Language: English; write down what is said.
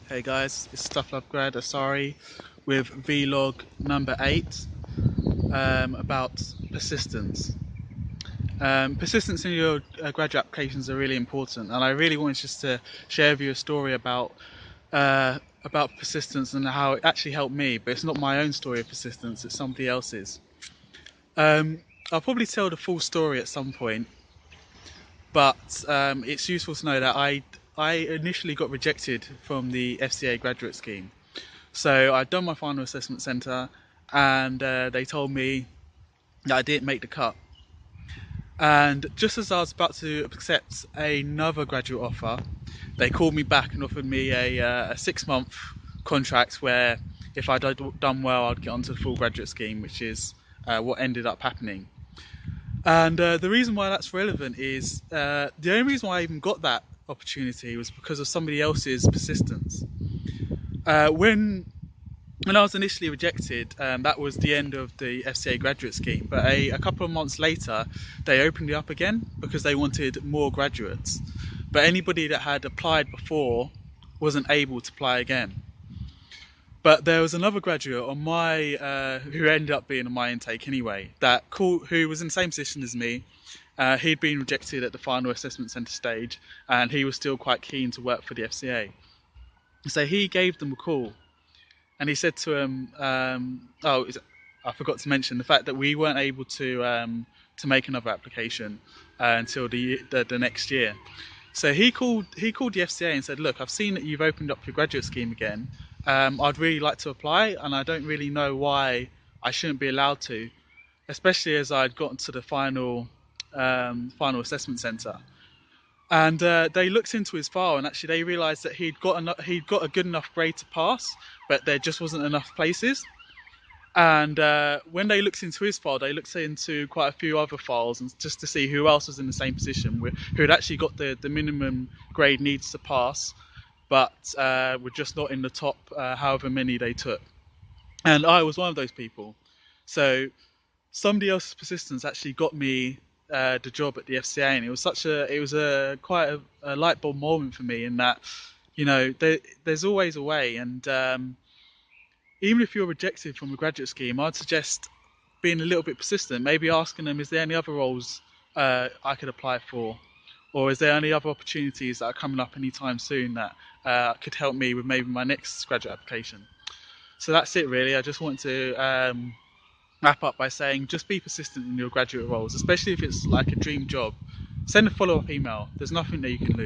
Hey guys, it's Stuff Love Grad Asari with vlog number 8 about persistence. Persistence in your graduate applications are really important, and I really wanted just to share with you a story about persistence and how it actually helped me. But it's not my own story of persistence; it's somebody else's. I'll probably tell the full story at some point, but it's useful to know that I initially got rejected from the FCA graduate scheme. So I'd done my final assessment centre, and they told me that I didn't make the cut. And just as I was about to accept another graduate offer, they called me back and offered me a 6-month contract where if I'd done well, I'd get onto the full graduate scheme, which is what ended up happening. And the reason why that's relevant is the only reason why I even got that opportunity was because of somebody else's persistence. When I was initially rejected, that was the end of the FCA graduate scheme, but a couple of months later they opened it up again because they wanted more graduates, but anybody that had applied before wasn't able to apply again. But there was another graduate on my who ended up being on my intake anyway, who was in the same position as me. He'd been rejected at the final assessment centre stage, and he was still quite keen to work for the FCA. So he gave them a call, and he said to him, I forgot to mention the fact that we weren't able to make another application until the next year. So he called the FCA and said, look, I've seen that you've opened up your graduate scheme again. I'd really like to apply, and I don't really know why I shouldn't be allowed to, especially as I'd gotten to the final assessment centre. And they looked into his file, and actually they realised that he'd got a good enough grade to pass, but there just wasn't enough places. And when they looked into his file, they looked into quite a few other files, and just to see who else was in the same position, who had actually got the minimum grade needs to pass, but were just not in the top however many they took. And I was one of those people. So somebody else's persistence actually got me the job at the FCA, and it was quite a light bulb moment for me, in that, you know, there's always a way. And even if you're rejected from a graduate scheme, I'd suggest being a little bit persistent, maybe asking them, is there any other roles I could apply for, or is there any other opportunities that are coming up anytime soon that could help me with maybe my next graduate application. So that's it really. I just want to wrap up by saying, just be persistent in your graduate roles, especially if it's like a dream job. Send a follow-up email. There's nothing that you can lose.